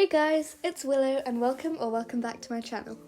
Hey guys, it's Willow and welcome back to my channel.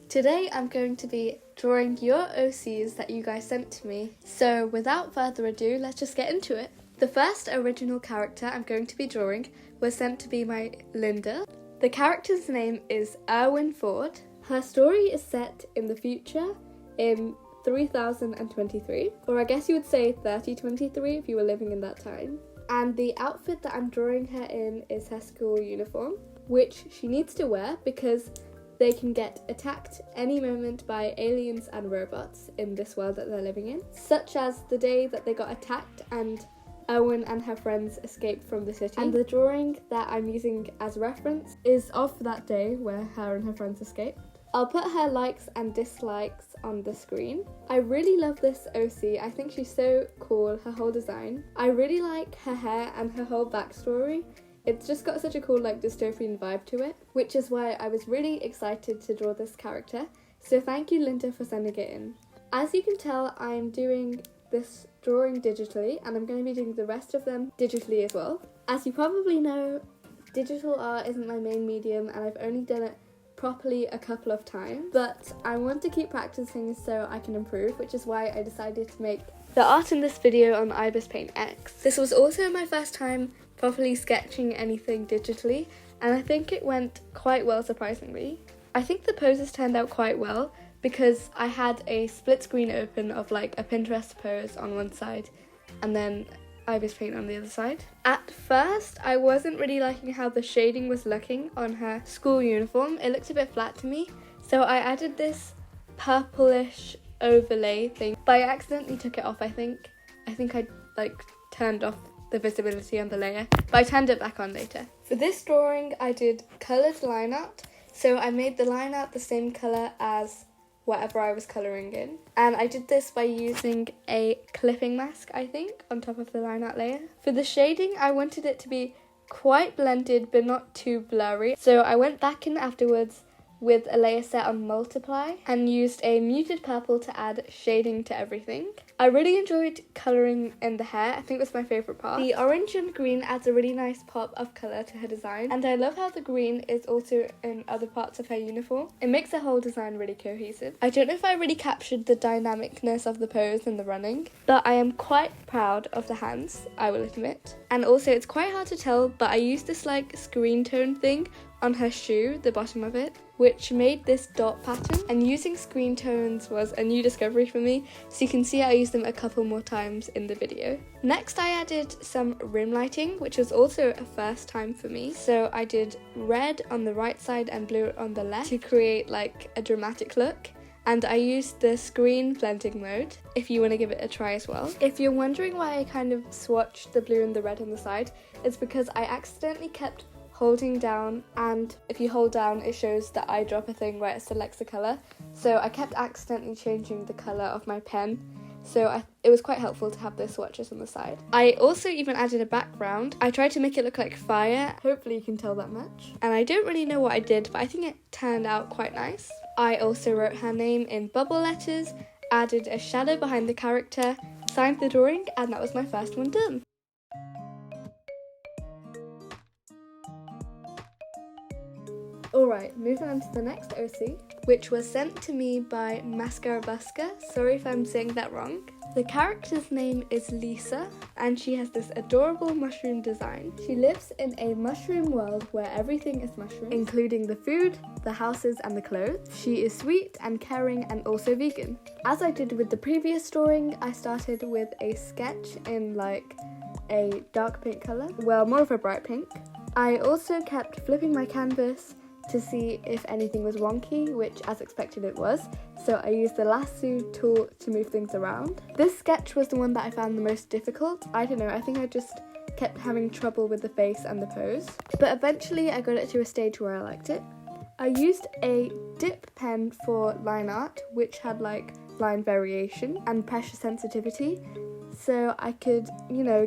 Today I'm going to be drawing your OCs that you guys sent to me. So without further ado, let's just get into it. The first original character I'm going to be drawing was sent to be by Linda. The character's name is Irwin Ford. Her story is set in the future in 3023, or I guess you would say 3023 if you were living in that time. And the outfit that I'm drawing her in is her school uniform, which she needs to wear because they can get attacked any moment by aliens and robots in this world that they're living in, such as the day that they got attacked and Owen and her friends escaped from the city. And the drawing that I'm using as reference is of that day where her and her friends escaped. I'll put her likes and dislikes on the screen. I really love this OC. I think she's so cool, her whole design. I really like her hair and her whole backstory. It's just got such a cool dystopian vibe to it, which is why I was really excited to draw this character. So thank you, Linda, for sending it in. As you can tell, I'm doing this drawing digitally and I'm going to be doing the rest of them digitally as well. As you probably know, digital art isn't my main medium and I've only done it properly a couple of times, but I want to keep practicing so I can improve, which is why I decided to make the art in this video on Ibis Paint X. This was also my first time properly sketching anything digitally, and I think it went quite well, surprisingly. I think the poses turned out quite well because I had a split screen open of a Pinterest pose on one side and then Ibis Paint on the other side. At first, I wasn't really liking how the shading was looking on her school uniform. It looked a bit flat to me, so I added this purplish overlay thing, but I accidentally took it off, I think. I turned off the visibility on the layer, but I turned it back on later. For this drawing, I did coloured line art, so I made the line art the same colour as whatever I was colouring in. And I did this by using a clipping mask, I think, on top of the line art layer. For the shading, I wanted it to be quite blended but not too blurry, so I went back in afterwards with a layer set on multiply and used a muted purple to add shading to everything. I really enjoyed colouring in the hair. I think that's my favourite part. The orange and green adds a really nice pop of colour to her design, and I love how the green is also in other parts of her uniform. It makes her whole design really cohesive. I don't know if I really captured the dynamicness of the pose and the running, but I am quite proud of the hands, I will admit. And also it's quite hard to tell, but I used this screen tone thing on her shoe, the bottom of it, which made this dot pattern, and using screen tones was a new discovery for me, so you can see I used them a couple more times in the video. Next I added some rim lighting, which was also a first time for me, so I did red on the right side and blue on the left to create a dramatic look. And I used the screen blending mode if you want to give it a try as well. If you're wondering why I kind of swatched the blue and the red on the side, it's because I accidentally kept holding down, and if you hold down it shows the eyedropper thing where it selects the colour, so I kept accidentally changing the colour of my pen, so it was quite helpful to have those swatches on the side. I also even added a background. I tried to make it look like fire, hopefully you can tell that much, and I don't really know what I did, but I think it turned out quite nice. I also wrote her name in bubble letters, added a shadow behind the character, signed the drawing, and that was my first one done. Alright, moving on to the next OC, which was sent to me by Mascarabuska. Sorry if I'm saying that wrong. The character's name is Lisa, and she has this adorable mushroom design. She lives in a mushroom world where everything is mushroom, including the food, the houses, and the clothes. She is sweet and caring and also vegan. As I did with the previous drawing, I started with a sketch in a dark pink colour, well, more of a bright pink. I also kept flipping my canvas to see if anything was wonky, which as expected it was, so I used the lasso tool to move things around. This sketch was the one that I found the most difficult. I don't know, I think I just kept having trouble with the face and the pose, but eventually I got it to a stage where I liked it. I used a dip pen for line art, which had line variation and pressure sensitivity, so I could,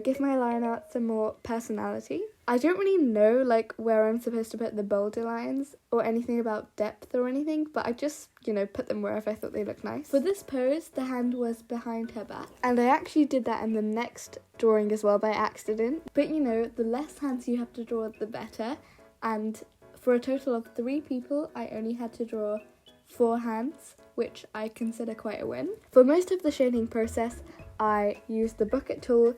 give my line art some more personality. I don't really know where I'm supposed to put the bolder lines or anything about depth or anything, but I just, put them wherever I thought they looked nice. For this pose, the hand was behind her back, and I actually did that in the next drawing as well by accident. But the less hands you have to draw, the better, and for a total of 3 people, I only had to draw 4 hands, which I consider quite a win. For most of the shading process, I used the bucket tool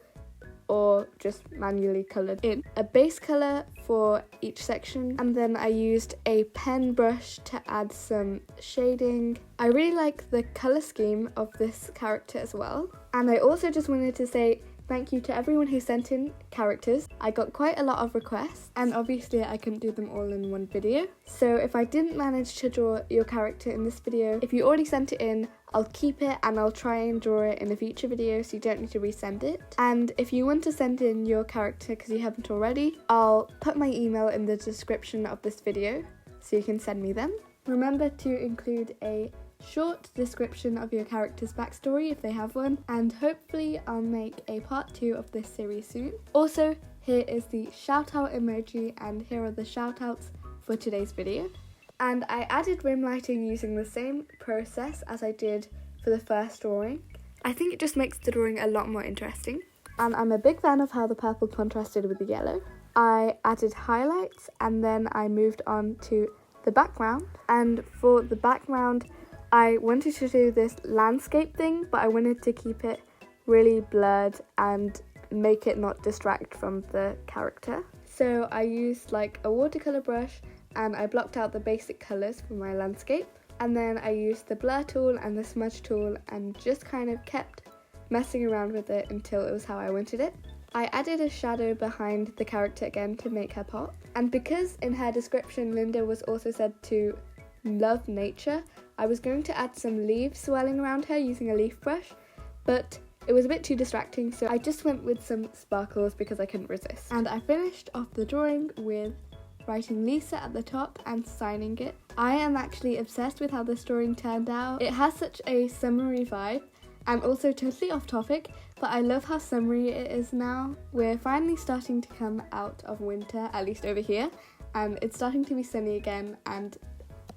or just manually coloured in a base colour for each section, and then I used a pen brush to add some shading. I really like the colour scheme of this character as well, and I also just wanted to say thank you to everyone who sent in characters. I got quite a lot of requests, and obviously I couldn't do them all in one video. So if I didn't manage to draw your character in this video, if you already sent it in, I'll keep it and I'll try and draw it in a future video, so you don't need to resend it. And if you want to send in your character because you haven't already, I'll put my email in the description of this video so you can send me them. Remember to include a short description of your character's backstory if they have one, and hopefully I'll make a part 2 of this series soon. Also, here is the shout out emoji, and here are the shout outs for today's video. And I added rim lighting using the same process as I did for the first drawing. I think it just makes the drawing a lot more interesting. And I'm a big fan of how the purple contrasted with the yellow. I added highlights, and then I moved on to the background. And for the background, I wanted to do this landscape thing, but I wanted to keep it really blurred and make it not distract from the character. So I used like a watercolour brush and I blocked out the basic colours for my landscape. And then I used the blur tool and the smudge tool and just kind of kept messing around with it until it was how I wanted it. I added a shadow behind the character again to make her pop. And because in her description Linda was also said to love nature, I was going to add some leaves swirling around her using a leaf brush, but it was a bit too distracting, so I just went with some sparkles because I couldn't resist. And I finished off the drawing with writing Lisa at the top and signing it. I am actually obsessed with how this drawing turned out. It has such a summery vibe, and also totally off topic, but I love how summery it is now. We're finally starting to come out of winter, at least over here, and it's starting to be sunny again, and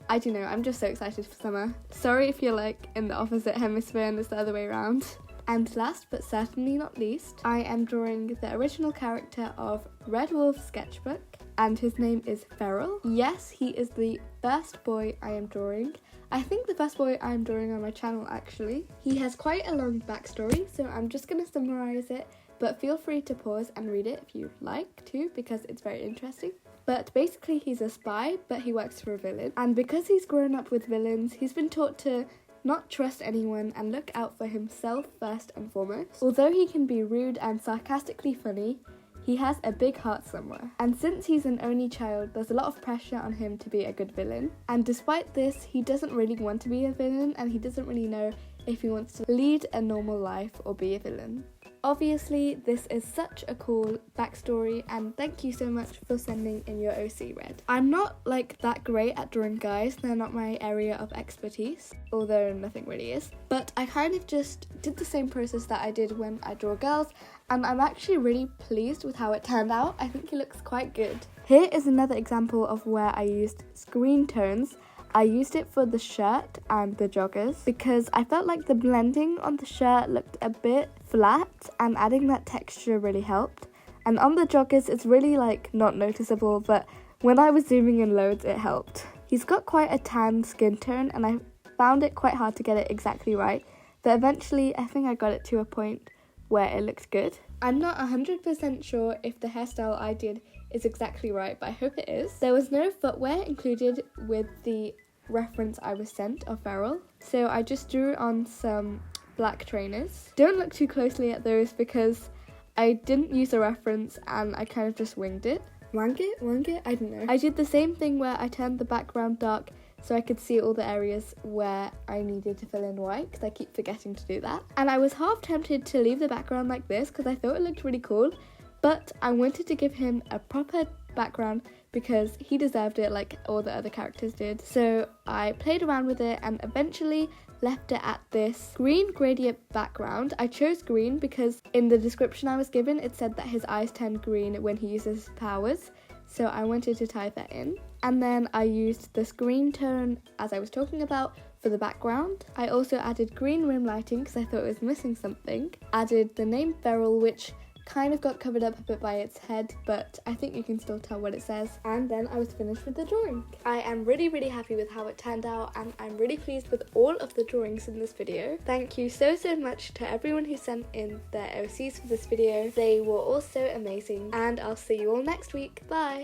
I don't know, I'm just so excited for summer. Sorry if you're like in the opposite hemisphere and it's the other way around. And last but certainly not least, I am drawing the original character of Red Wolf's sketchbook, and his name is Feral. Yes, he is the first boy I am drawing. I think the first boy I'm drawing on my channel actually. He has quite a long backstory, so I'm just going to summarise it, but feel free to pause and read it if you like to, because it's very interesting. But basically he's a spy, but he works for a villain. And because he's grown up with villains, he's been taught to not trust anyone and look out for himself first and foremost. Although he can be rude and sarcastically funny, he has a big heart somewhere. And since he's an only child, there's a lot of pressure on him to be a good villain. And despite this, he doesn't really want to be a villain, and he doesn't really know if he wants to lead a normal life or be a villain. Obviously, this is such a cool backstory, and thank you so much for sending in your OC Red. I'm not like that great at drawing guys, they're not my area of expertise, although nothing really is. But I kind of just did the same process that I did when I draw girls, and I'm actually really pleased with how it turned out. I think it looks quite good. Here is another example of where I used screen tones. I used it for the shirt and the joggers because I felt like the blending on the shirt looked a bit flat, and adding that texture really helped. And on the joggers it's really like not noticeable, but when I was zooming in loads it helped. He's got quite a tan skin tone, and I found it quite hard to get it exactly right, but eventually I think I got it to a point where it looked good. I'm not 100% sure if the hairstyle I did is exactly right, but I hope it is. There was no footwear included with the reference I was sent of Feral, so I just drew on some black trainers. Don't look too closely at those because I didn't use a reference and I kind of just winged it. Wang it? I don't know. I did the same thing where I turned the background dark so I could see all the areas where I needed to fill in white, because I keep forgetting to do that. And I was half tempted to leave the background like this because I thought it looked really cool, but I wanted to give him a proper background because he deserved it like all the other characters did. So I played around with it and eventually left it at this green gradient background. I chose green because in the description I was given it said that his eyes turn green when he uses his powers, so I wanted to tie that in. And then I used the screen tone as I was talking about for the background. I also added green rim lighting because I thought it was missing something. Added the name Feral, which kind of got covered up a bit by its head, but I think you can still tell what it says. And then I was finished with the drawing. I am really happy with how it turned out, and I'm really pleased with all of the drawings in this video. Thank you so much to everyone who sent in their OCs for this video. They were all so amazing, and I'll see you all next week. Bye!